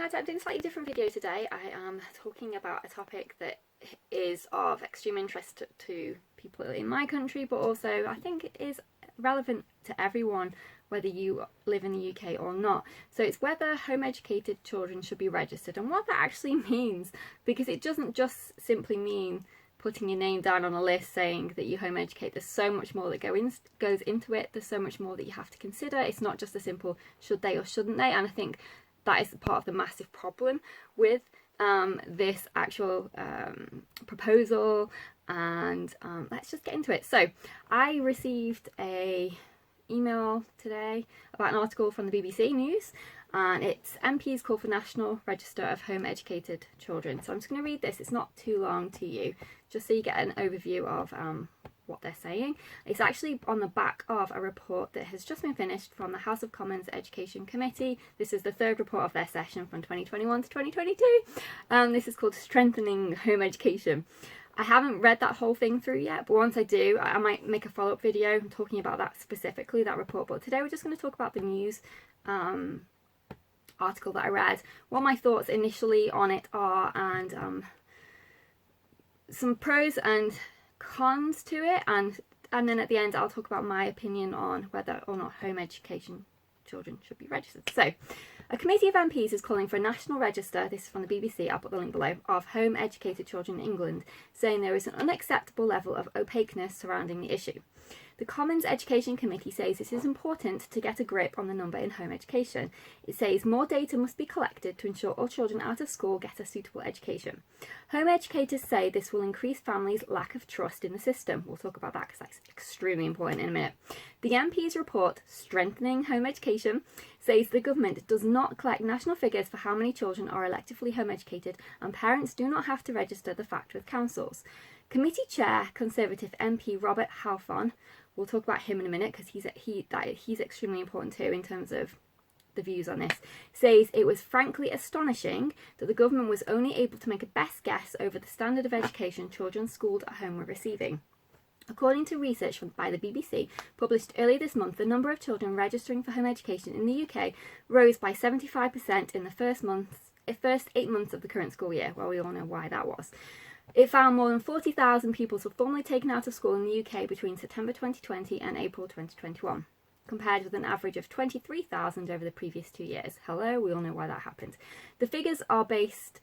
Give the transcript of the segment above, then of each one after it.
lads, I'm doing a slightly different video today. I am talking about a topic that is of extreme interest to people in my country, but also I think it is relevant to everyone, whether you live in the UK or not. So it's whether home educated children should be registered and what that actually means, because it doesn't just simply mean putting your name down on a list saying that you home educate. There's so much more that goes into it. There's so much more that you have to consider. It's not just a simple should they or shouldn't they, and I think that is part of the massive problem with this actual proposal. And let's just get into it. So I received a email today about an article from the BBC News, and it's MPs call for National Register of Home Educated Children. So I'm just going to read this. It's not too long to you, just so you get an overview of what they're saying. It's actually on the back of a report that has just been finished from the House of Commons Education Committee. This is the third report of their session from 2021 to 2022. This is called Strengthening Home Education. I haven't read that whole thing through yet, but once I do, I might make a follow-up video talking about that specifically, that report. But today we're just going to talk about the news article that I read, what my thoughts initially on it are, and some pros and cons to it, and then at the end I'll talk about my opinion on whether or not home education children should be registered. So, a committee of MPs is calling for a national register, this is from the BBC, I'll put the link below, of home educated children in England, saying there is an unacceptable level of opaqueness surrounding the issue. The Commons Education Committee says it is important to get a grip on the number in home education. It says more data must be collected to ensure all children out of school get a suitable education. Home educators say this will increase families' lack of trust in the system. We'll talk about that because that's extremely important in a minute. The MP's report, Strengthening Home Education, says the government does not collect national figures for how many children are electively home educated, and parents do not have to register the fact with councils. Committee Chair, Conservative MP Robert Halfon, we'll talk about him in a minute because he's extremely important too in terms of the views on this, says it was frankly astonishing that the government was only able to make a best guess over the standard of education children schooled at home were receiving. According to research by the BBC, published earlier this month, the number of children registering for home education in the UK rose by 75% in the first 8 months of the current school year. Well, we all know why that was. It found more than 40,000 pupils were formally taken out of school in the UK between September 2020 and April 2021, compared with an average of 23,000 over the previous 2 years. Hello, we all know why that happened. The figures are based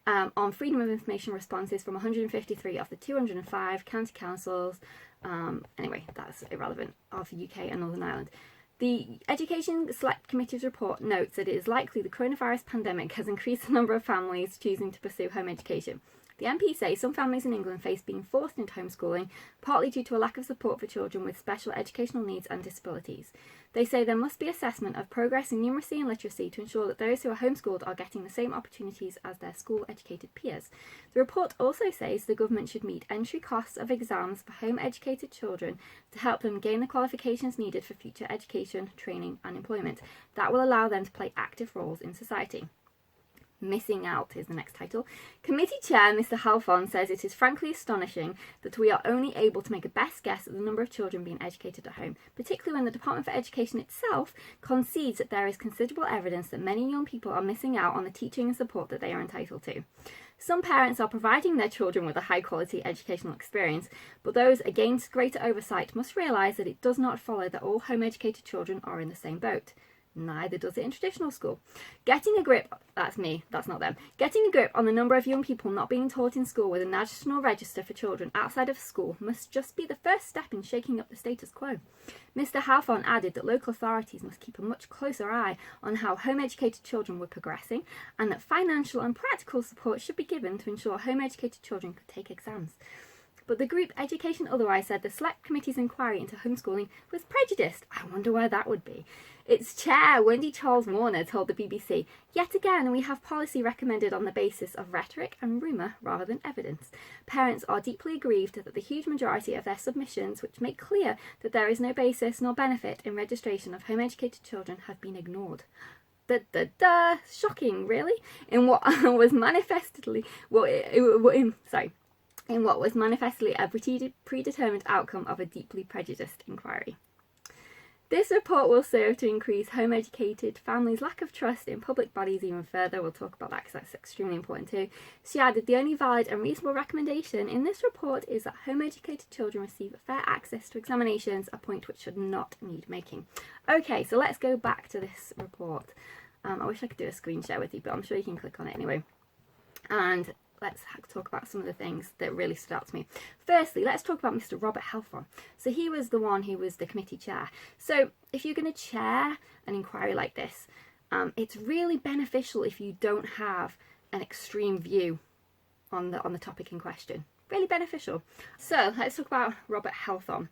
on Freedom of Information responses from 153 of the 205 county councils. Anyway, that's irrelevant, of UK and Northern Ireland. The Education Select Committee's report notes that it is likely the coronavirus pandemic has increased the number of families choosing to pursue home education. The MP say some families in England face being forced into homeschooling, partly due to a lack of support for children with special educational needs and disabilities. They say there must be assessment of progress in numeracy and literacy to ensure that those who are homeschooled are getting the same opportunities as their school-educated peers. The report also says the government should meet entry costs of exams for home-educated children to help them gain the qualifications needed for future education, training and employment. That will allow them to play active roles in society. Missing out is the next title. Committee Chair Mr Halfon says it is frankly astonishing that we are only able to make a best guess at the number of children being educated at home, particularly when the Department for Education itself concedes that there is considerable evidence that many young people are missing out on the teaching and support that they are entitled to. Some parents are providing their children with a high-quality educational experience, but those against greater oversight must realise that it does not follow that all home-educated children are in the same boat. Neither does it in traditional school. Getting a grip, that's me, that's not them. Getting a grip on the number of young people not being taught in school with a national register for children outside of school must just be the first step in shaking up the status quo. Mr Halfon added that local authorities must keep a much closer eye on how home-educated children were progressing, and that financial and practical support should be given to ensure home-educated children could take exams. But the group Education Otherwise said the Select Committee's inquiry into homeschooling was prejudiced. I wonder why that would be. Its chair, Wendy Charles-Warner, told the BBC, "Yet again, we have policy recommended on the basis of rhetoric and rumour rather than evidence. Parents are deeply aggrieved that the huge majority of their submissions, which make clear that there is no basis nor benefit in registration of home-educated children, have been ignored." Shocking, really? In what was manifestly a predetermined outcome of a deeply prejudiced inquiry. This report will serve to increase home-educated families' lack of trust in public bodies even further. We'll talk about that because that's extremely important too. She added, the only valid and reasonable recommendation in this report is that home-educated children receive fair access to examinations, a point which should not need making. Okay, so let's go back to this report. I wish I could do a screen share with you, but I'm sure you can click on it anyway. And let's talk about some of the things that really stood out to me. Firstly, let's talk about Mr. Robert Halfon. So he was the one who was the committee chair. So if you're going to chair an inquiry like this, it's really beneficial if you don't have an extreme view on the topic in question. Really beneficial. So let's talk about Robert Halfon.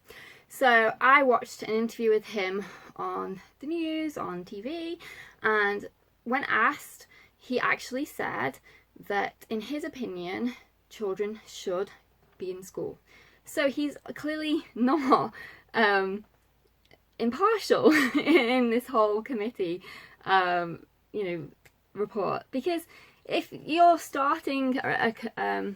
So I watched an interview with him on the news, on TV, and when asked, he actually said that in his opinion children should be in school. So he's clearly not impartial in this whole committee report, because if you're starting a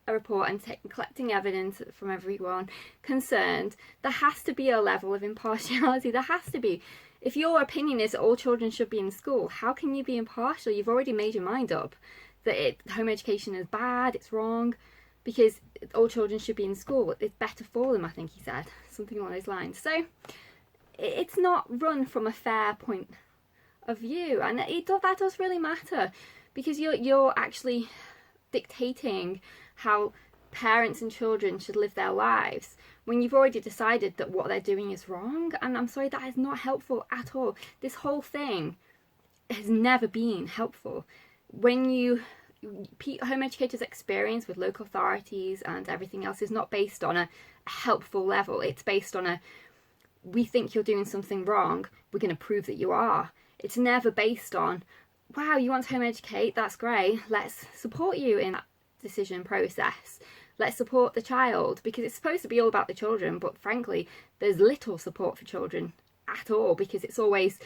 report and collecting evidence from everyone concerned, there has to be a level of impartiality. There has to be. If your opinion is that all children should be in school, how can you be impartial? You've already made your mind up that home education is bad, it's wrong, because all children should be in school. It's better for them, I think he said, something along those lines. So it's not run from a fair point of view, and that does really matter, because you're actually dictating how parents and children should live their lives when you've already decided that what they're doing is wrong. And I'm sorry, that is not helpful at all. This whole thing has never been helpful. When home educators' experience with local authorities and everything else is not based on a helpful level. It's based on we think you're doing something wrong, we're going to prove that you are. It's never based on, wow, you want to home educate, that's great, let's support you in that decision process. Let's support the child, because it's supposed to be all about the children, but frankly, there's little support for children at all, because it's always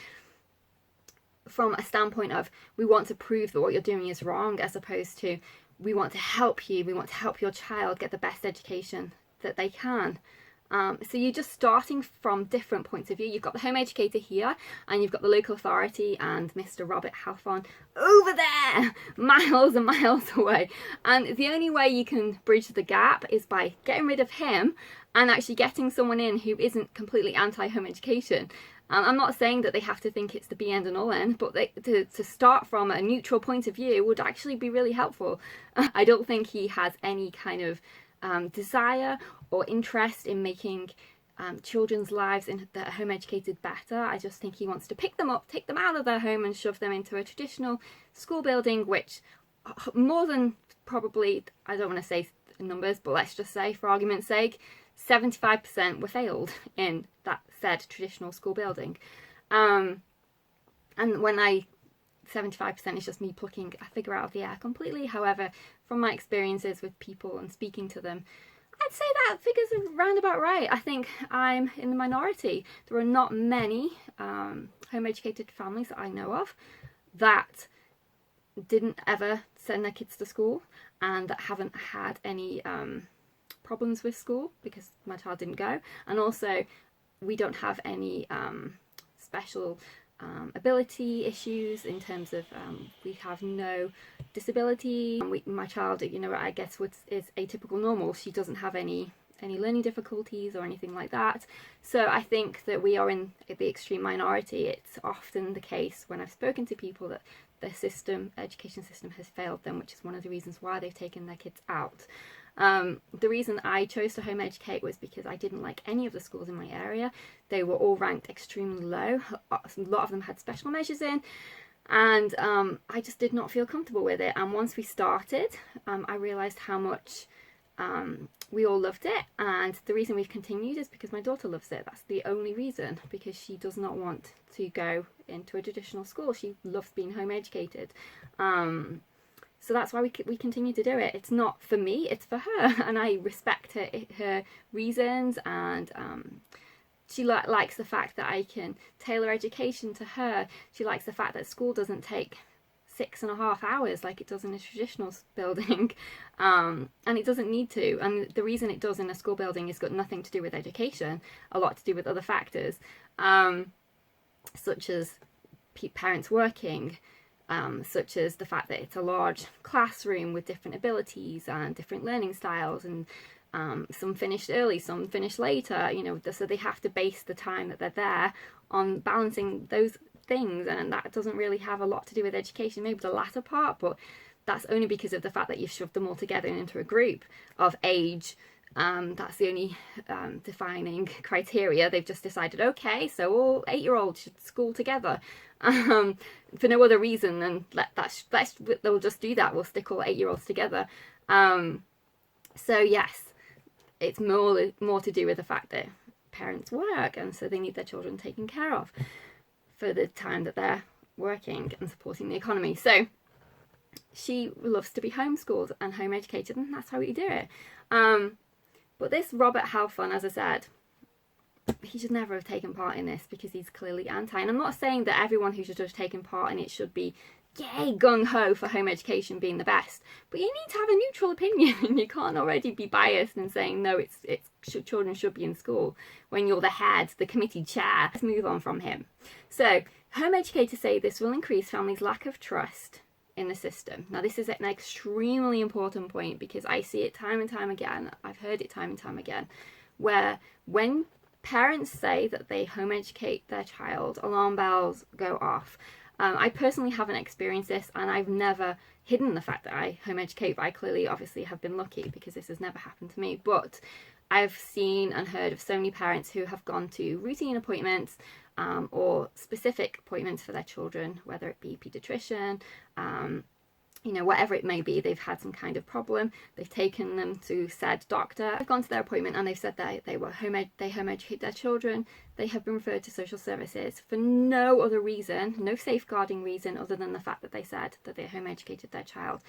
from a standpoint of, we want to prove that what you're doing is wrong, as opposed to, we want to help you, we want to help your child get the best education that they can. So you're just starting from different points of view. You've got the home educator here, and you've got the local authority and Mr. Robert Halfon over there, miles and miles away. And the only way you can bridge the gap is by getting rid of him and actually getting someone in who isn't completely anti-home education. I'm not saying that they have to think it's the be end and all end, but to start from a neutral point of view would actually be really helpful. I don't think he has any kind of desire or interest in making children's lives that are home educated better. I just think he wants to pick them up, take them out of their home and shove them into a traditional school building, which more than probably, I don't want to say numbers, but let's just say for argument's sake, 75% were failed in that said traditional school building. And when 75% is just me plucking a figure out of the air completely. However, from my experiences with people and speaking to them, I'd say that figure's around about right. I think I'm in the minority. There are not many home educated families that I know of that didn't ever send their kids to school and that haven't had any problems with school because my child didn't go. And also, we don't have any special ability issues in terms of we have no disability. My child, I guess is atypical normal. She doesn't have any learning difficulties or anything like that. So I think that we are in the extreme minority. It's often the case when I've spoken to people that the education system has failed them, which is one of the reasons why they've taken their kids out. The reason I chose to home educate was because I didn't like any of the schools in my area. They were all ranked extremely low. A lot of them had special measures in, and I just did not feel comfortable with it. And once we started, I realised how much we all loved it, and the reason we've continued is because my daughter loves it. That's the only reason, because she does not want to go into a traditional school. She loves being home educated. So that's why we continue to do it. It's not for me, it's for her, and I respect her reasons, and she likes the fact that I can tailor education to her. She likes the fact that school doesn't take 6.5 hours like it does in a traditional building, and it doesn't need to. And the reason it does in a school building has got nothing to do with education, a lot to do with other factors, such as parents working, such as the fact that it's a large classroom with different abilities and different learning styles, and some finished early, some finished later, so they have to base the time that they're there on balancing those things, and that doesn't really have a lot to do with education, maybe the latter part, but that's only because of the fact that you've shoved them all together into a group of age. That's the only defining criteria. They've just decided, okay, so all 8-year-olds should school together, for no other reason than they'll just do that. We'll stick all 8-year-olds together. So yes, it's more to do with the fact that parents work, and so they need their children taken care of for the time that they're working and supporting the economy. So she loves to be homeschooled and home educated, and that's how we do it. But this Robert Halfon, as I said, he should never have taken part in this because he's clearly anti. And I'm not saying that everyone who should have taken part in it should be yay gung-ho for home education being the best, but you need to have a neutral opinion. You can't already be biased and saying no, children should be in school when you're the head, the committee chair. Let's move on from him. So home educators say this will increase families' lack of trust in the system. Now this is an extremely important point because I see it time and time again. I've heard it time and time again, where when parents say that they home educate their child, alarm bells go off. I personally haven't experienced this, and I've never hidden the fact that I home educate, but I clearly obviously have been lucky because this has never happened to me. But I've seen and heard of so many parents who have gone to routine appointments or specific appointments for their children, whether it be paediatrician, whatever it may be. They've had some kind of problem. They've taken them to said doctor. They've gone to their appointment and they've said that they home educate their children. They have been referred to social services for no other reason, no safeguarding reason other than the fact that they said that they home educated their child.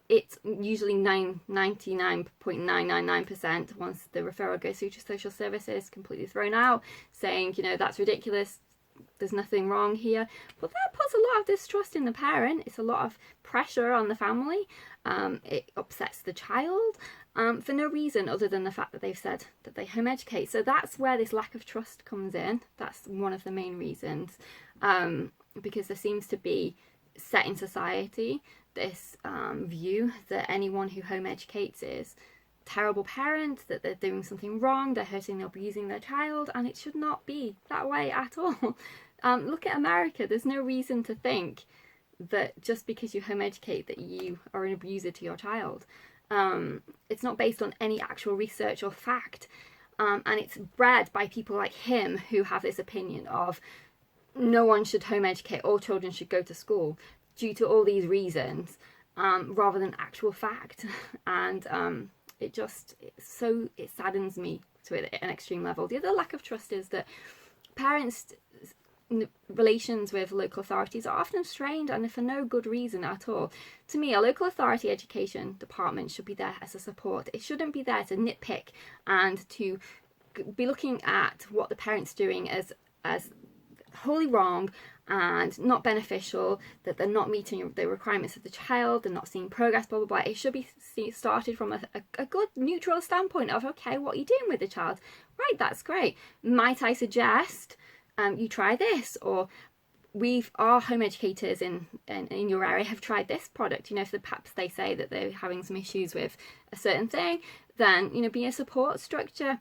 It's usually 99.999% once the referral goes through to social services, completely thrown out, saying, that's ridiculous. There's nothing wrong here. But that puts a lot of distrust in the parent. It's a lot of pressure on the family. It upsets the child for no reason other than the fact that they've said that they home educate. So that's where this lack of trust comes in. That's one of the main reasons, because there seems to be set in society this view that anyone who home educates is terrible parent, that they're doing something wrong, they're hurting or abusing their child, and it should not be that way at all. Look at America. There's no reason to think that just because you home educate that you are an abuser to your child. It's not based on any actual research or fact, and it's bred by people like him who have this opinion of no one should home educate, all children should go to school due to all these reasons, rather than actual fact. And it saddens me to an extreme level. The other lack of trust is that parents' relations with local authorities are often strained, and for no good reason at all. To me, a local authority education department should be there as a support. It shouldn't be there to nitpick and to be looking at what the parent's doing as wholly wrong and not beneficial, that they're not meeting the requirements of the child, they're not seeing progress, blah blah blah. It should be started from a good neutral standpoint of, okay, what are you doing with the child? Right, that's great. Might I suggest you try this? Or our home educators in your area have tried this product. If perhaps they say that they're having some issues with a certain thing, then be a support structure.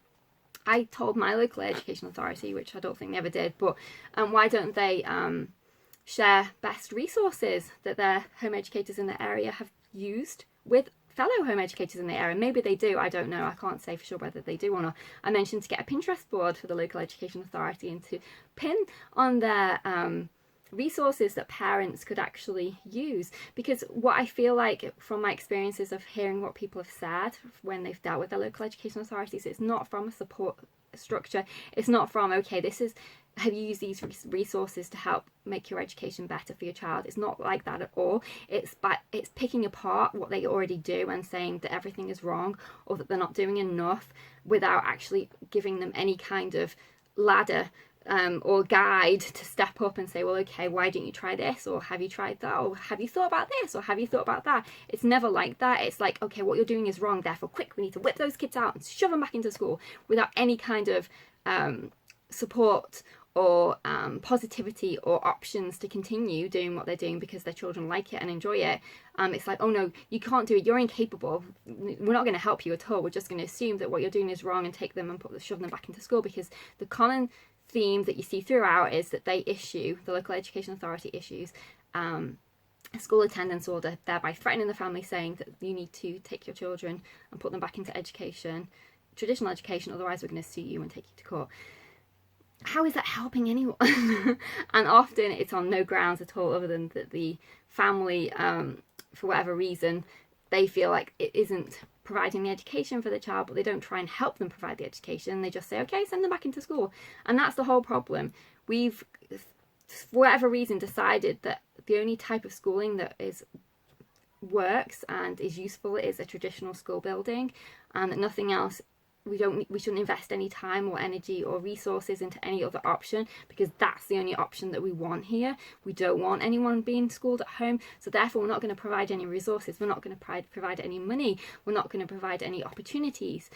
I told my local education authority, which I don't think they ever did, but why don't they share best resources that their home educators in the area have used with fellow home educators in the area? Maybe they do, I don't know. I can't say for sure whether they do or not. I mentioned to get a Pinterest board for the local education authority and to pin on their resources that parents could actually use. Because what I feel like from my experiences of hearing what people have said when they've dealt with their local education authorities, it's not from a support structure. It's not from, okay, have you used these resources to help make your education better for your child? It's not like that at all. It's picking apart what they already do and saying that everything is wrong or that they're not doing enough without actually giving them any kind of ladder or guide to step up and say, well, okay, why didn't you try this? Or have you tried that? Or have you thought about this? Or have you thought about that? It's never like that. It's like, okay, what you're doing is wrong. Therefore, quick, we need to whip those kids out and shove them back into school without any kind of support or positivity or options to continue doing what they're doing because their children like it and enjoy it. It's like, oh no, you can't do it, you're incapable, we're not going to help you at all, we're just going to assume that what you're doing is wrong and take them and shove them back into school. Because the common theme that you see throughout is that the local education authority issues a school attendance order, thereby threatening the family, saying that you need to take your children and put them back into education, traditional education, otherwise we're going to sue you and take you to court. How is that helping anyone? And often it's on no grounds at all other than that the family, for whatever reason, they feel like it isn't providing the education for the child, but they don't try and help them provide the education. They just say, okay, send them back into school. And that's the whole problem. We've, for whatever reason, decided that the only type of schooling that works and is useful is a traditional school building, and that nothing else, we shouldn't invest any time or energy or resources into any other option, because that's the only option that we want here. We don't want anyone being schooled at home, so therefore we're not going to provide any resources, we're not going to provide any money, we're not going to provide any opportunities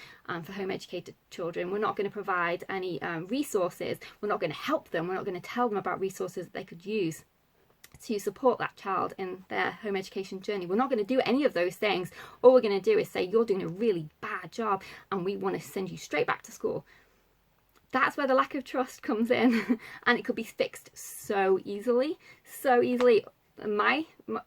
for home educated children, we're not going to provide any resources, we're not going to help them, we're not going to tell them about resources that they could use to support that child in their home education journey. We're not going to do any of those things. All we're going to do is say, you're doing a really bad job and we want to send you straight back to school. That's where the lack of trust comes in. And it could be fixed so easily. In my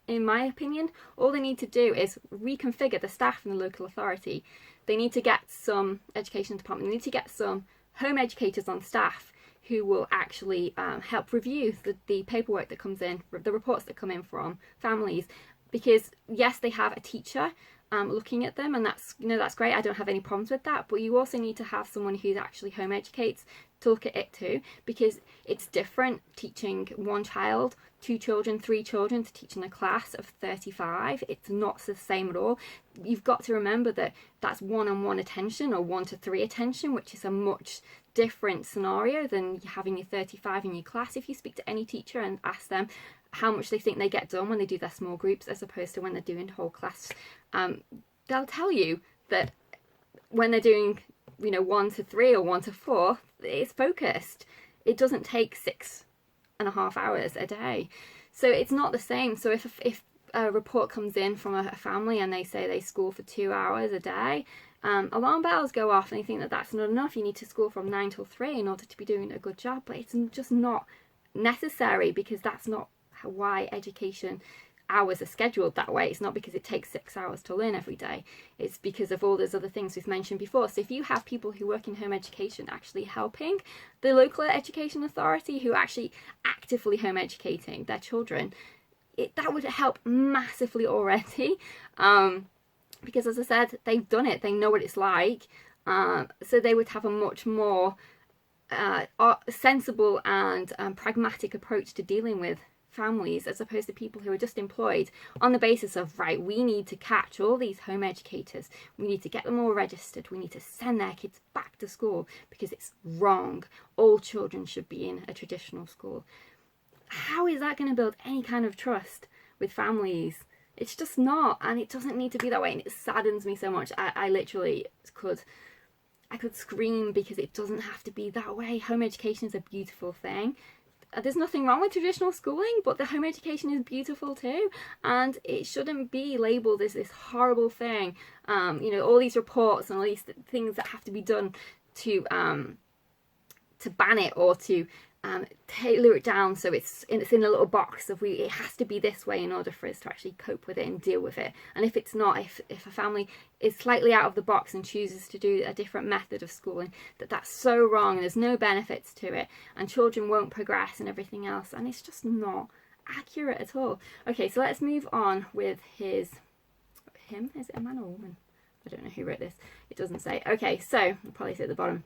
opinion, all they need to do is reconfigure the staff in the local authority. They need to get some education department, they need to get some home educators on staff who will actually help review the paperwork that comes in, the reports that come in from families. Because yes, they have a teacher looking at them, and that's great. I don't have any problems with that. But you also need to have someone who actually home educates to look at it too, because it's different teaching one child, 2 children, 3 children, to teaching a class of 35. It's not the same at all. You've got to remember that that's one-on-one attention or 1 to 3 attention, which is a much different scenario than having your 35 in your class. If you speak to any teacher and ask them how much they think they get done when they do their small groups as opposed to when they're doing whole class, they'll tell you that when they're doing 1 to 3 or 1 to 4, it's focused. It doesn't take 6.5 hours a day, so it's not the same. So if a report comes in from a family and they say they school for 2 hours a day, alarm bells go off and they think that that's not enough. You need to school from 9 till 3 in order to be doing a good job. But it's just not necessary, because that's not why education hours are scheduled that way. It's not because it takes 6 hours to learn every day. It's because of all those other things we've mentioned before. So if you have people who work in home education actually helping the local education authority, who are actually actively home educating their children, that would help massively already. Because as I said, they've done it, they know what it's like, so they would have a much more sensible and pragmatic approach to dealing with families, as opposed to people who are just employed on the basis of, right, we need to catch all these home educators, we need to get them all registered, we need to send their kids back to school because it's wrong, all children should be in a traditional school. How is that going to build any kind of trust with families? It's just not, and it doesn't need to be that way, and it saddens me so much. I literally could scream, because it doesn't have to be that way. Home education is a beautiful thing. There's nothing wrong with traditional schooling, but the home education is beautiful too, and it shouldn't be labelled as this horrible thing. All these reports and all these things that have to be done to ban it, or to tailor it down so it's in a little box of it has to be this way in order for us to actually cope with it and deal with it. And if it's not, if a family is slightly out of the box and chooses to do a different method of schooling, that's so wrong and there's no benefits to it, and children won't progress and everything else, and it's just not accurate at all. Okay, so let's move on with him. Is it a man or a woman? I don't know who wrote this. It doesn't say. Okay, so I'll probably say at the bottom.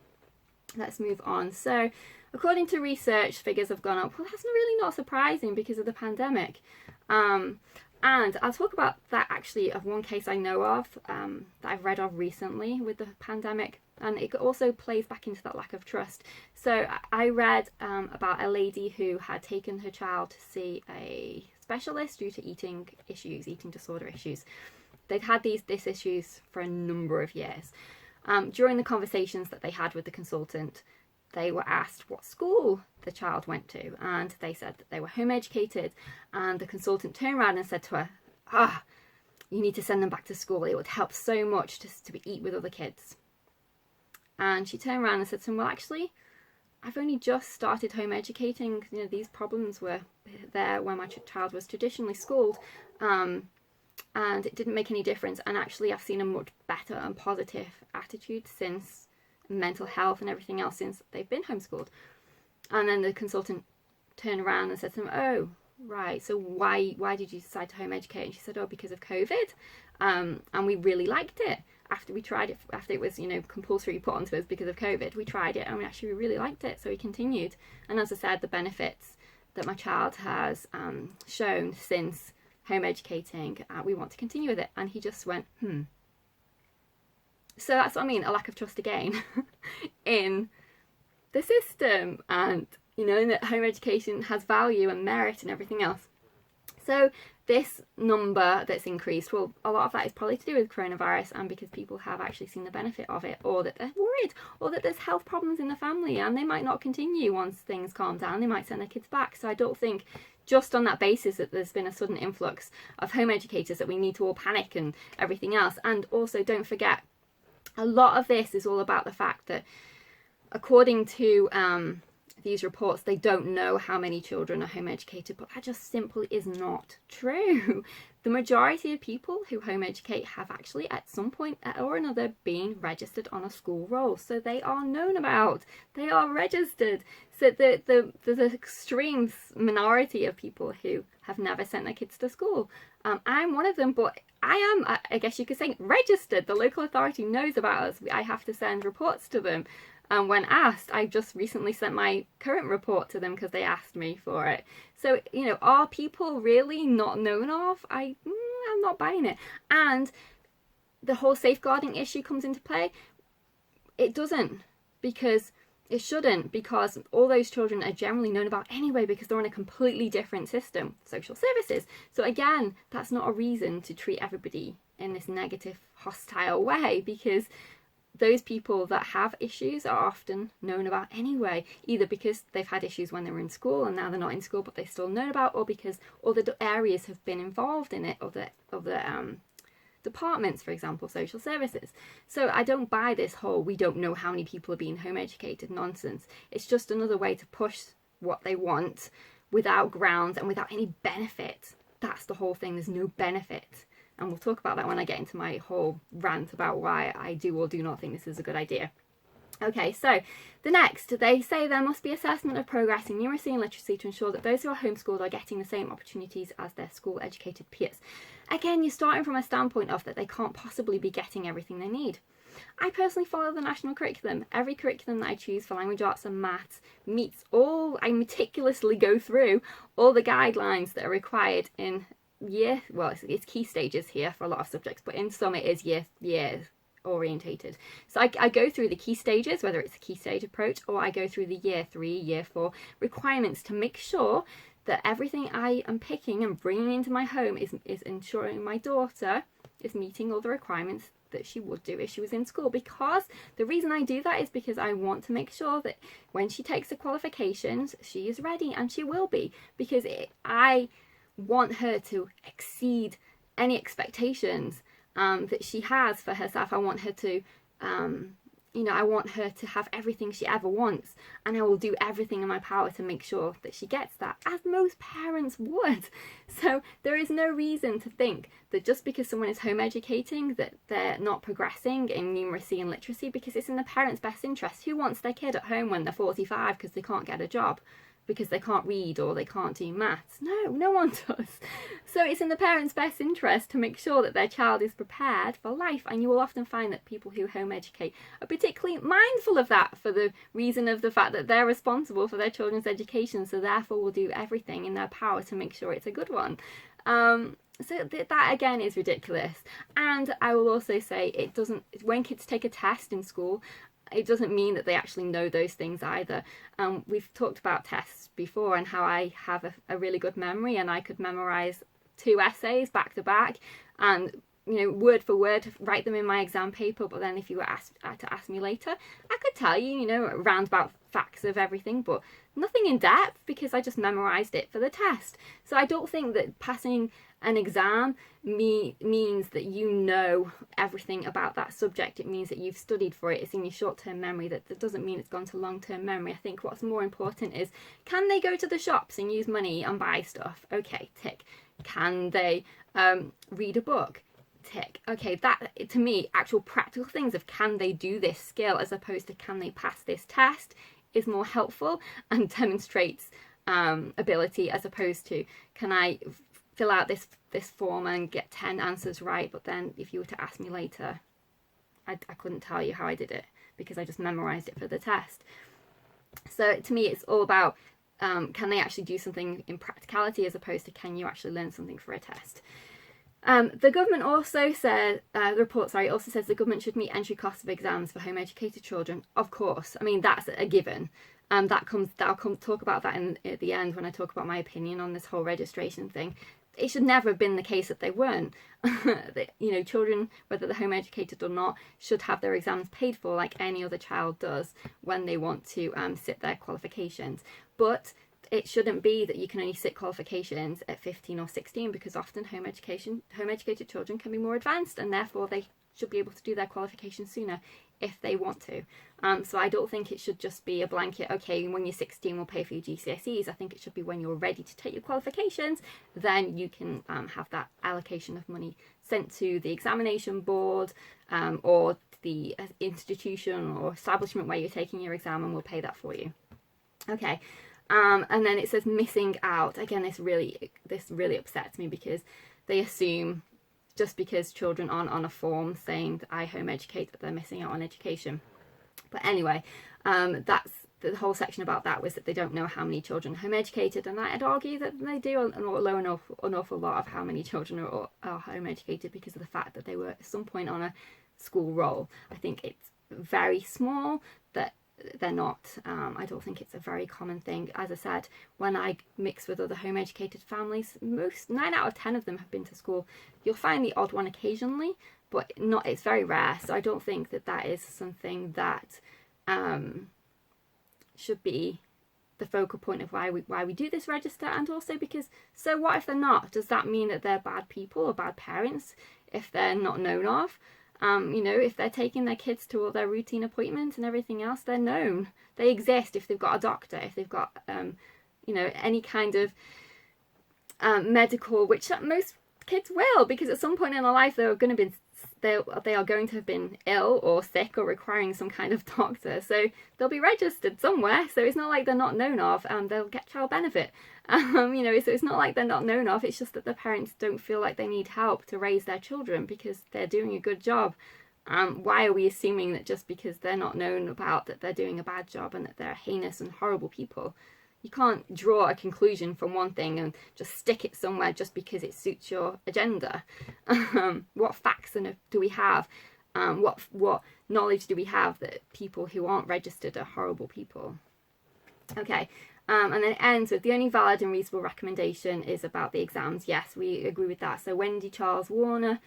Let's move on. So according to research, figures have gone up. Well, that's really not surprising because of the pandemic. And And I'll talk about that actually of one case I know of that I've read of recently with the pandemic, and it also plays back into that lack of trust. So I read about a lady who had taken her child to see a specialist due to eating disorder issues. They'd had these issues for a number of years. During the conversations that they had with the consultant, they were asked what school the child went to, and they said that they were home educated, and the consultant turned around and said to her, you need to send them back to school, it would help so much to eat with other kids. And she turned around and said to him, well, actually, I've only just started home educating. These problems were there when my child was traditionally schooled, and it didn't make any difference. And actually, I've seen a much better and positive attitude since mental health and everything else since they've been homeschooled. And then the consultant turned around and said to them, oh, right, so why did you decide to home educate? And she said, oh, because of COVID. And we really liked it. After we tried it, after it was, compulsory put onto us because of COVID, we tried it and we really liked it. So we continued. And as I said, the benefits that my child has shown since home educating, we want to continue with it. And he just went, So that's what I mean, a lack of trust again in the system, and that home education has value and merit and everything else. So this number that's increased, well, a lot of that is probably to do with coronavirus, and because people have actually seen the benefit of it, or that they're worried, or that there's health problems in the family and they might not continue once things calm down. They might send their kids back. So I don't think just on that basis that there's been a sudden influx of home educators that we need to all panic and everything else. And also don't forget, a lot of this is all about the fact that according to these reports, they don't know how many children are home educated, but that just simply is not true. The majority of people who home educate have actually at some point or another been registered on a school roll. So they are known about, they are registered. So the extreme minority of people who have never sent their kids to school. I'm one of them, but I guess you could say, registered. The local authority knows about us. I have to send reports to them. And when asked, I just recently sent my current report to them because they asked me for it. So, are people really not known of? I'm not buying it. And the whole safeguarding issue comes into play. It doesn't, because it shouldn't, because all those children are generally known about anyway because they're in a completely different system, social services. So again, that's not a reason to treat everybody in this negative, hostile way, because those people that have issues are often known about anyway, either because they've had issues when they were in school and now they're not in school but they're still known about, or because other areas have been involved in it, other departments, for example, social services. So I don't buy this whole we don't know how many people are being home educated nonsense. It's just another way to push what they want without grounds and without any benefit. That's the whole thing. There's no benefit. And we'll talk about that when I get into my whole rant about why I do or do not think this is a good idea. Okay, so the next, they say there must be assessment of progress in numeracy and literacy to ensure that those who are homeschooled are getting the same opportunities as their school-educated peers. Again, you're starting from a standpoint of that they can't possibly be getting everything they need. I personally follow the national curriculum. Every curriculum that I choose for language arts and maths meets I meticulously go through all the guidelines that are required in it's key stages here for a lot of subjects, but in some it is year orientated. So I go through the key stages, whether it's a key stage approach, or I go through the year 3, year 4 requirements to make sure that everything I am picking and bringing into my home is ensuring my daughter is meeting all the requirements that she would do if she was in school. Because the reason I do that is because I want to make sure that when she takes the qualifications, she is ready, and she will be, because I want her to exceed any expectations that she has for herself. I want her to I want her to have everything she ever wants, and I will do everything in my power to make sure that she gets that, as most parents would. So there is no reason to think that just because someone is home educating that they're not progressing in numeracy and literacy, because it's in the parents' best interest. Who wants their kid at home when they're 45 because they can't get a job, because they can't read or they can't do maths? No one does. So it's in the parents' best interest to make sure that their child is prepared for life. And you will often find that people who home educate are particularly mindful of that, for the reason of the fact that they're responsible for their children's education, so therefore will do everything in their power to make sure it's a good one. So that again is ridiculous. And I will also say, it doesn't, when kids take a test in school, it doesn't mean that they actually know those things either. We've talked about tests before and how I have a really good memory, and I could memorize 2 essays back to back and, you know, word for word write them in my exam paper. But then if you were asked to ask me later, I could tell you, you know, roundabout facts of everything, but nothing in depth, because I just memorized it for the test. So I don't think that passing an exam means that you know everything about that subject. It means that you've studied for it. It's in your short-term memory. That doesn't mean it's gone to long-term memory. I think what's more important is, can they go to the shops and use money and buy stuff? Okay, tick. Can they read a book? Tick. Okay, that, to me, actual practical things of can they do this skill as opposed to can they pass this test is more helpful and demonstrates ability, as opposed to can I fill out this form and get 10 answers right, but then if you were to ask me later, I couldn't tell you how I did it because I just memorized it for the test. So to me, it's all about can they actually do something in practicality as opposed to can you actually learn something for a test. The government also said, the report also says the government should meet entry costs of exams for home educated children. Of course, I mean, that's a given. I'll talk about that at the end when I talk about my opinion on this whole registration thing. It should never have been the case that they weren't. You know, children, whether they're home educated or not, should have their exams paid for like any other child does when they want to sit their qualifications. But it shouldn't be that you can only sit qualifications at 15 or 16, because often home educated children can be more advanced, and therefore they should be able to do their qualifications sooner if they want to. So I don't think it should just be a blanket, okay, when you're 16 we'll pay for your GCSEs. I think it should be when you're ready to take your qualifications, then you can have that allocation of money sent to the examination board or the institution or establishment where you're taking your exam, and we'll pay that for you. Okay. And then it says missing out. Again, this really upsets me, because they assume just because children aren't on a form saying that I home educate that they're missing out on education. But anyway, that's the whole section about that, was that they don't know how many children are home educated, and I'd argue that they do know an awful lot of how many children are home educated because of the fact that they were at some point on a school roll. I think it's very small that they're not. I don't think it's a very common thing. As I said, when I mix with other home educated families, 9 out of 10 of them have been to school. You'll find the odd one occasionally, but it's very rare. So I don't think that is something that should be the focal point of why we do this register. And also because, so what if they're not? Does that mean that they're bad people or bad parents if they're not known of? You know, if they're taking their kids to all their routine appointments and everything else, they're known. They exist. If they've got a doctor, if they've got, you know, any kind of medical, which most kids will, because at some point in their life they are going to have been ill or sick or requiring some kind of doctor. So they'll be registered somewhere. So it's not like they're not known of, and they'll get child benefit. You know, so it's not like they're not known of. It's just that the parents don't feel like they need help to raise their children because they're doing a good job. Why are we assuming that just because they're not known about that they're doing a bad job and that they're heinous and horrible people? You can't draw a conclusion from one thing and just stick it somewhere just because it suits your agenda. What facts do we have? What knowledge do we have that people who aren't registered are horrible people? Okay. And then it ends with the only valid and reasonable recommendation is about the exams. Yes, we agree with that. So Wendy Charles Warner,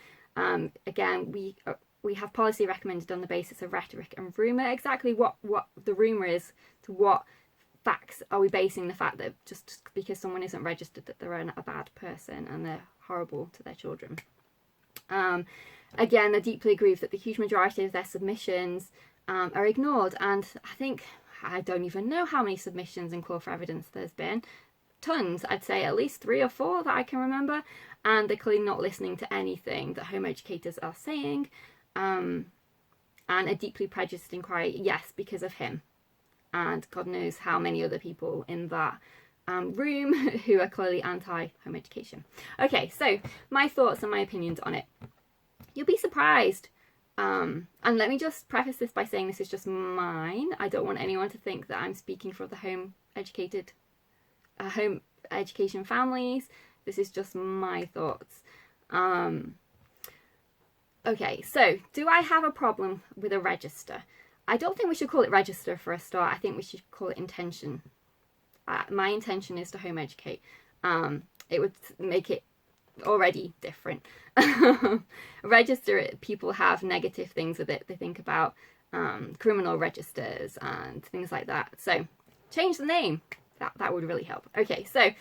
again, we have policy recommended on the basis of rhetoric and rumour. Exactly what the rumour is, to what facts are we basing the fact that just because someone isn't registered that they're a bad person and they're horrible to their children. Again, I deeply agree that the huge majority of their submissions are ignored, and I don't even know how many submissions and call for evidence there's been. Tons. I'd say at least 3 or 4 that I can remember, and they're clearly not listening to anything that home educators are saying. And a deeply prejudiced inquiry, yes, because of him. And God knows how many other people in that room who are clearly anti-home education. Okay, so my thoughts and my opinions on it. You'll be surprised. And let me just preface this by saying this is just mine. I don't want anyone to think that I'm speaking for the home education families. This is just my thoughts. Okay, so do I have a problem with a register? I don't think we should call it register for a start. I think we should call it intention. My intention is to home educate. It would make it already different. Register, people have negative things with it. They think about criminal registers and things like that. So change the name. That would really help. Okay, so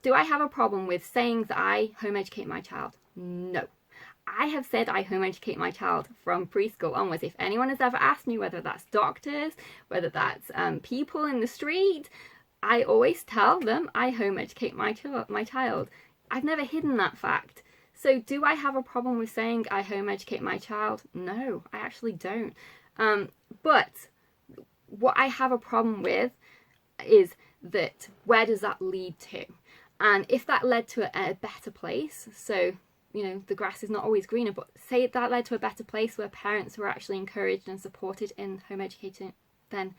do I have a problem with saying that I home educate my child? No. I have said I home educate my child from preschool onwards. If anyone has ever asked me, whether that's doctors, whether that's people in the street, I always tell them I home educate my child. I've never hidden that fact. So do I have a problem with saying I home educate my child? No, I actually don't. But what I have a problem with is that where does that lead to? And if that led to a better place, so the grass is not always greener, but say that led to a better place where parents were actually encouraged and supported in home educating, then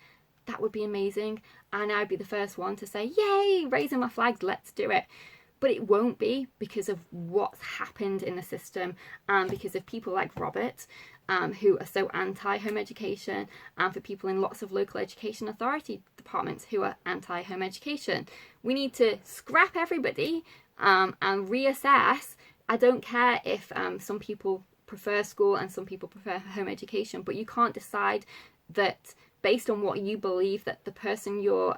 that would be amazing. And I'd be the first one to say, yay, raising my flags, let's do it. But it won't be, because of what's happened in the system, and because of people like Robert, who are so anti-home education, and for people in lots of local education authority departments who are anti-home education. We need to scrap everybody and reassess. I don't care if some people prefer school and some people prefer home education, but you can't decide that based on what you believe that the person you're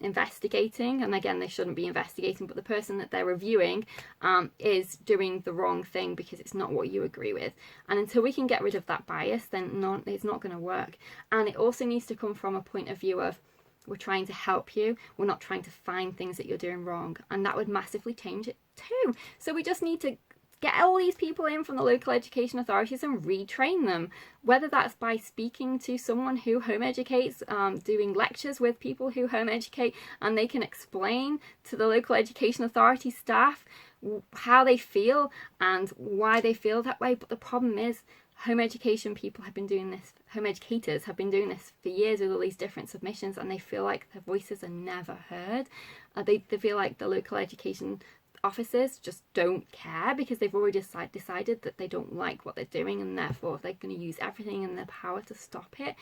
investigating, and again they shouldn't be investigating, but the person that they're reviewing is doing the wrong thing because it's not what you agree with. And until we can get rid of that bias, then it's not going to work. And it also needs to come from a point of view of, we're trying to help you, we're not trying to find things that you're doing wrong, and that would massively change it too. So we just need to get all these people in from the local education authorities and retrain them, whether that's by speaking to someone who home educates, doing lectures with people who home educate, and they can explain to the local education authority staff how they feel and why they feel that way. But the problem is, home education people have been doing this, home educators have been doing this for years with all these different submissions, and they feel like their voices are never heard. They feel like the local education officers just don't care because they've already decided that they don't like what they're doing, and therefore they're going to use everything in their power to stop it.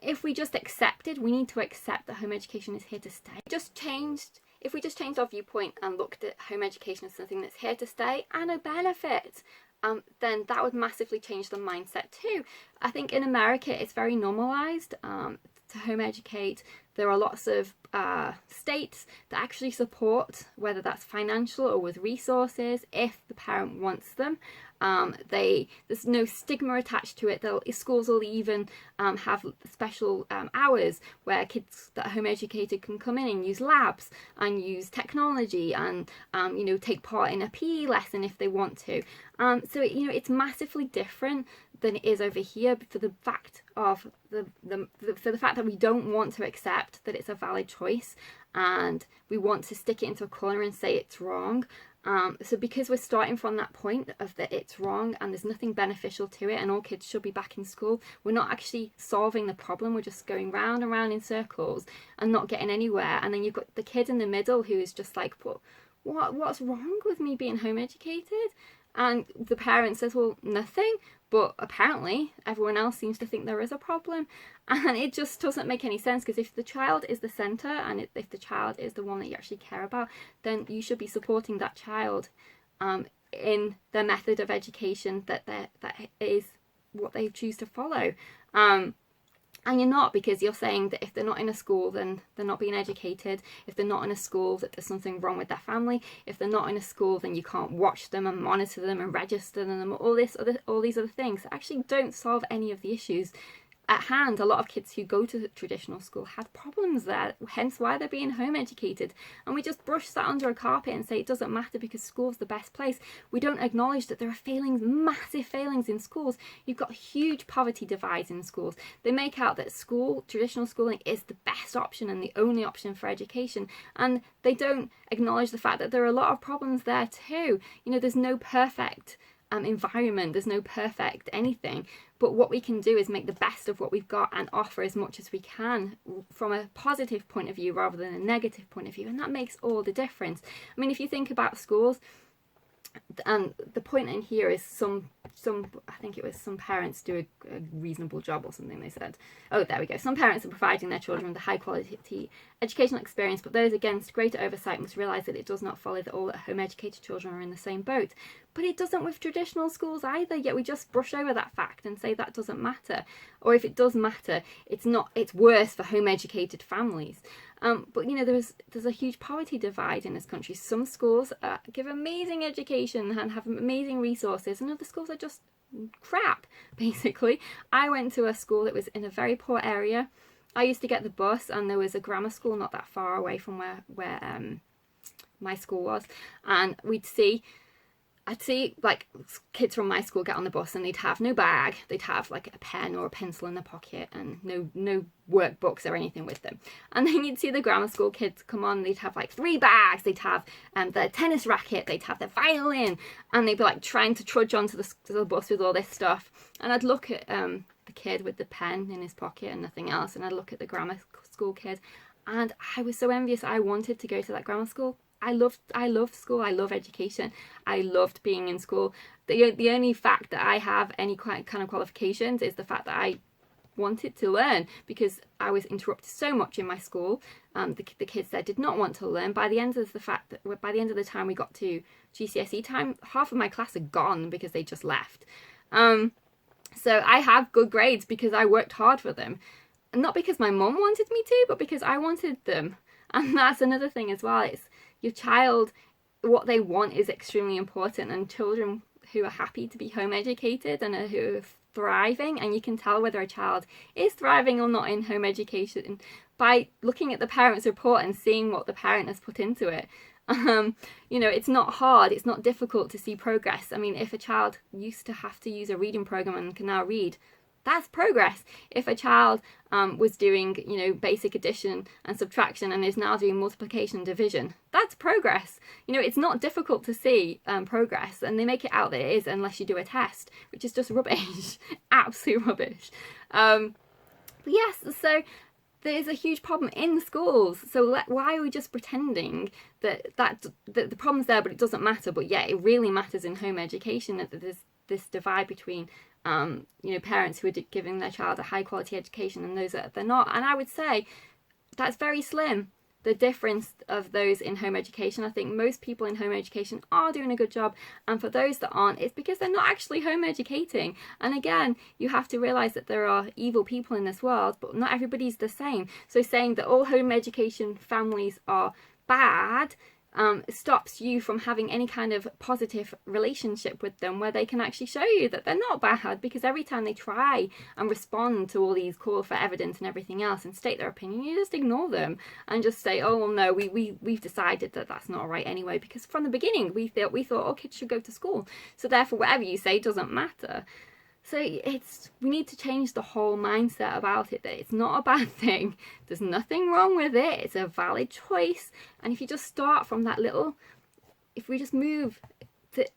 If we just accepted, we need to accept that home education is here to stay. If we just changed our viewpoint and looked at home education as something that's here to stay and a benefit, then that would massively change the mindset too. I think in America it's very normalized to home educate. There are lots of states that actually support, whether that's financial or with resources, if the parent wants them. There's no stigma attached to it. Schools will even have special hours where kids that are home educated can come in and use labs and use technology and take part in a PE lesson if they want to. So it's massively different than it is over here, for the fact of for the fact that we don't want to accept that it's a valid choice, and we want to stick it into a corner and say it's wrong. So because we're starting from that point of that it's wrong and there's nothing beneficial to it and all kids should be back in school, we're not actually solving the problem. We're just going round and round in circles and not getting anywhere. And then you've got the kid in the middle who is just like, what's wrong with me being home educated? And the parent says, well, nothing. But apparently everyone else seems to think there is a problem. And it just doesn't make any sense, because if the child is the centre and if the child is the one that you actually care about, then you should be supporting that child in their method of education that is what they choose to follow. And you're not, because you're saying that if they're not in a school, then they're not being educated. If they're not in a school, that there's something wrong with their family. If they're not in a school, then you can't watch them and monitor them and register them, all these other things that actually don't solve any of the issues at hand. A lot of kids who go to traditional school had problems there, hence why they're being home educated. And we just brush that under a carpet and say it doesn't matter because school's the best place. We don't acknowledge that there are failings, massive failings in schools. You've got huge poverty divides in schools. They make out that traditional schooling is the best option and the only option for education, and they don't acknowledge the fact that there are a lot of problems there too. There's no perfect environment, there's no perfect anything, but what we can do is make the best of what we've got and offer as much as we can from a positive point of view rather than a negative point of view, and that makes all the difference. I mean, if you think about schools, And the point in here is some I think it was some parents do a reasonable job or something, they said. Oh, there we go. Some parents are providing their children with a high quality educational experience, but those against greater oversight must realise that it does not follow that all home educated children are in the same boat. But it doesn't with traditional schools either, yet we just brush over that fact and say that doesn't matter. Or if it does matter, it's worse for home educated families. But you know, there's a huge poverty divide in this country. Some schools give amazing education and have amazing resources, and other schools are just crap, basically. I went to a school that was in a very poor area. I used to get the bus, and there was a grammar school not that far away from where my school was, and I'd see like kids from my school get on the bus and they'd have no bag, they'd have like a pen or a pencil in their pocket and no workbooks or anything with them. And then you'd see the grammar school kids come on, they'd have like 3 bags, they'd have their tennis racket, they'd have their violin, and they'd be like trying to trudge onto the bus with all this stuff. And I'd look at the kid with the pen in his pocket and nothing else, and I'd look at the grammar school kid, and I was so envious. I wanted to go to that grammar school. I loved school. I love education. I loved being in school. The only fact that I have any kind of qualifications is the fact that I wanted to learn, because I was interrupted so much in my school. The kids there did not want to learn. By the end of the time we got to GCSE time, half of my class had gone because they just left. So I have good grades because I worked hard for them. Not because my mum wanted me to, but because I wanted them. And that's another thing as well. It's your child, what they want is extremely important, and children who are happy to be home educated and who are thriving, and you can tell whether a child is thriving or not in home education by looking at the parent's report and seeing what the parent has put into it. You know, it's not hard, it's not difficult to see progress. I mean, if a child used to have to use a reading program and can now read, that's progress. If a child was doing, you know, basic addition and subtraction and is now doing multiplication and division, that's progress. You know, it's not difficult to see progress, and they make it out that it is unless you do a test, which is just rubbish. Absolute rubbish. But yes, so there's a huge problem in schools. So why are we just pretending that the problem's there but it doesn't matter? But yeah, it really matters in home education, that there's this divide between you know, parents who are giving their child a high quality education and those that they're not. And I would say that's very slim, the difference of those in home education. I think most people in home education are doing a good job, and for those that aren't, it's because they're not actually home educating. And again, you have to realise that there are evil people in this world, but not everybody's the same. So saying that all home education families are bad stops you from having any kind of positive relationship with them where they can actually show you that they're not bad, because every time they try and respond to all these calls for evidence and everything else and state their opinion, you just ignore them and just say, oh well, no, we've decided that that's not right anyway, because from the beginning we thought all kids should go to school, so therefore whatever you say doesn't matter. So we need to change the whole mindset about it, that it's not a bad thing. There's nothing wrong with it. It's a valid choice. And if you just start from if we just move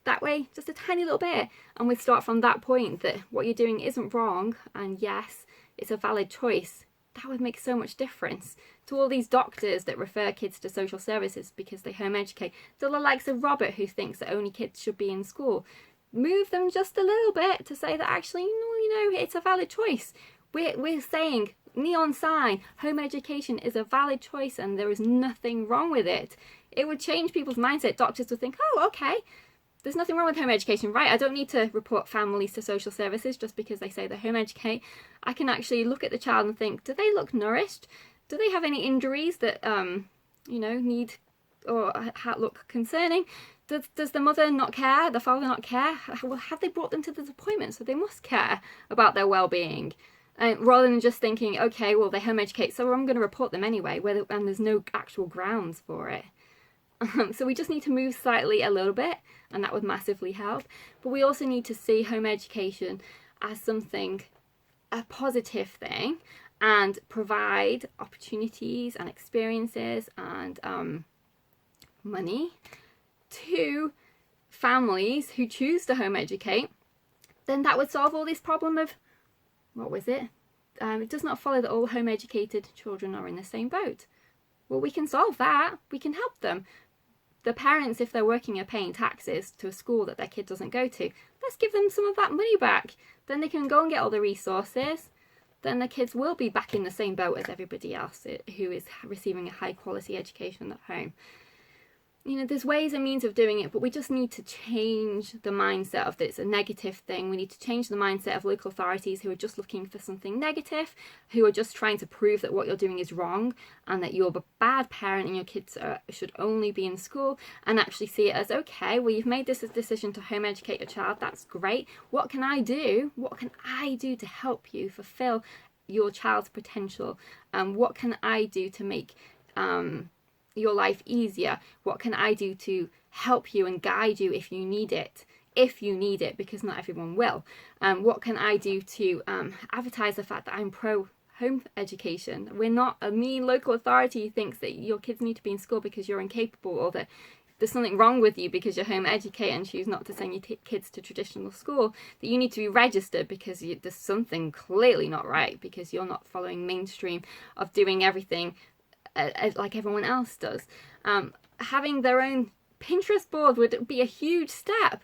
that way just a tiny little bit, and we start from that point that what you're doing isn't wrong, and yes, it's a valid choice, that would make so much difference to all these doctors that refer kids to social services because they home educate, to the likes of Robert, who thinks that only kids should be in school. Move them just a little bit to say that actually, you know, it's a valid choice. We're saying, neon sign, home education is a valid choice and there is nothing wrong with it. It would change people's mindset. Doctors would think, oh, okay, there's nothing wrong with home education, right? I don't need to report families to social services just because they say they home educate. I can actually look at the child and think, do they look nourished? Do they have any injuries that, you know, need or look concerning? Does the mother not care? The father not care? Have they brought them to this appointment? So they must care about their well-being. Rather than just thinking, okay, well, they home educate, so I'm going to report them anyway, and there's no actual grounds for it. So we just need to move slightly a little bit, and that would massively help. But we also need to see home education as something, a positive thing, and provide opportunities and experiences and money to families who choose to home educate. Then that would solve all this problem of, what was it? It does not follow that all home educated children are in the same boat. Well, we can solve that. We can help them. the parents, if they're working, are paying taxes to a school that their kid doesn't go to. Let's give them some of that money back. Then they can go and get all the resources. Then the kids will be back in the same boat as everybody else who is receiving a high quality education at home. You know, there's ways and means of doing it, but we just need to change the mindset of that it's a negative thing. We need to change the mindset of local authorities who are just looking for something negative, who are just trying to prove that what you're doing is wrong and that you're a bad parent and your kids should only be in school, and actually see it as, okay, well, you've made this decision to home educate your child. That's great. What can I do? What can I do to help you fulfill your child's potential? What can I do to make your life easier? What can I do to help you and guide you if you need it? Because not everyone will. What can I do to advertise the fact that I'm pro home education? We're not a mean local authority who thinks that your kids need to be in school because you're incapable, or that there's something wrong with you because you're home educated and choose not to send your kids to traditional school, that you need to be registered because there's something clearly not right, because you're not following mainstream of doing everything like everyone else does. Having their own Pinterest board would be a huge step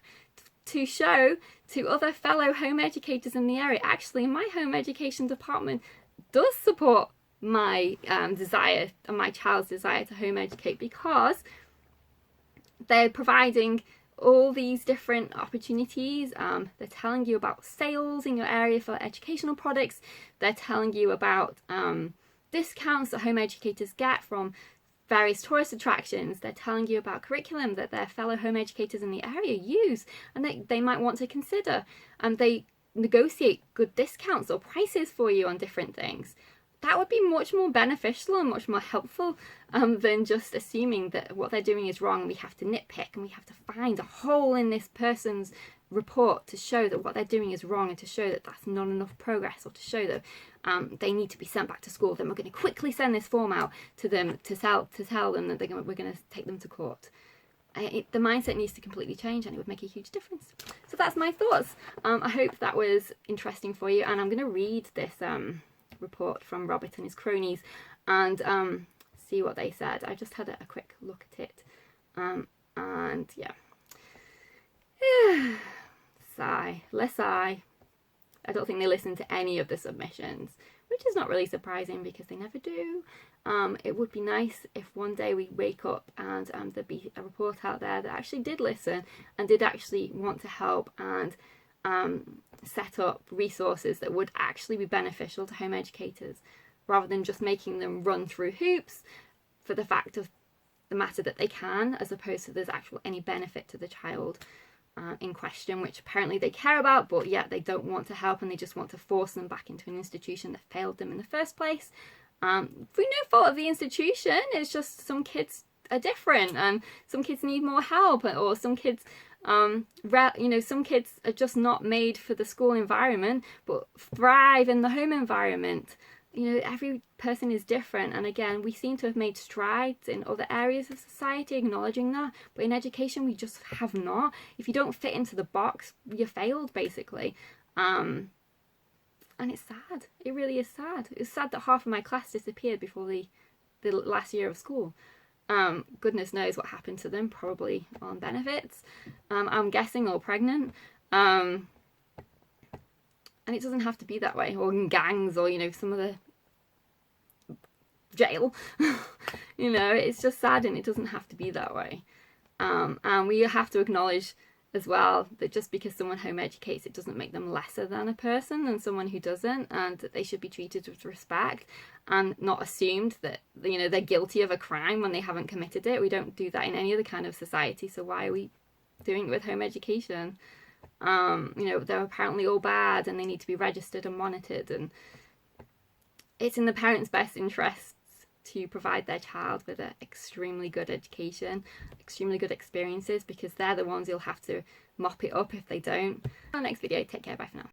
to show to other fellow home educators in the area, actually my home education department does support my desire and my child's desire to home educate, because they're providing all these different opportunities. They're telling you about sales in your area for educational products. They're telling you about discounts that home educators get from various tourist attractions. They're telling you about curriculum that their fellow home educators in the area use and they might want to consider, and they negotiate good discounts or prices for you on different things. That would be much more beneficial and much more helpful than just assuming that what they're doing is wrong and we have to nitpick and we have to find a hole in this person's report to show that what they're doing is wrong, and to show that that's not enough progress, or to show that they need to be sent back to school. Then we're going to quickly send this form out to them to tell them that we're going to take them to court. The mindset needs to completely change, and it would make a huge difference. So that's my thoughts. I hope that was interesting for you, and I'm going to read this report from Robert and his cronies and see what they said. I just had a quick look at it, and yeah. Sigh. I don't think they listened to any of the submissions, which is not really surprising because they never do. It would be nice if one day we wake up and there'd be a report out there that actually did listen and did actually want to help and set up resources that would actually be beneficial to home educators, rather than just making them run through hoops for the fact of the matter that they can, as opposed to there's actual any benefit to the child in question, which apparently they care about, but yet they don't want to help and they just want to force them back into an institution that failed them in the first place. Through no fault of the institution, it's just some kids are different and some kids need more help, or some kids some kids are just not made for the school environment but thrive in the home environment. Every person is different, and again, we seem to have made strides in other areas of society acknowledging that, but in education we just have not. If you don't fit into the box, you failed, basically. And it's sad. It really is sad. It's sad that half of my class disappeared before the last year of school. Goodness knows what happened to them, probably on benefits, I'm guessing, or pregnant. And it doesn't have to be that way, or in gangs, or some of the jail. It's just sad, and it doesn't have to be that way. And we have to acknowledge as well that just because someone home educates, it doesn't make them lesser than a person than someone who doesn't, and that they should be treated with respect and not assumed that they're guilty of a crime when they haven't committed it. We don't do that in any other kind of society, so why are we doing it with home education? They're apparently all bad and they need to be registered and monitored, and it's in the parents' best interests to provide their child with an extremely good education, extremely good experiences, because they're the ones who'll have to mop it up if they don't. In the next video, take care, bye for now.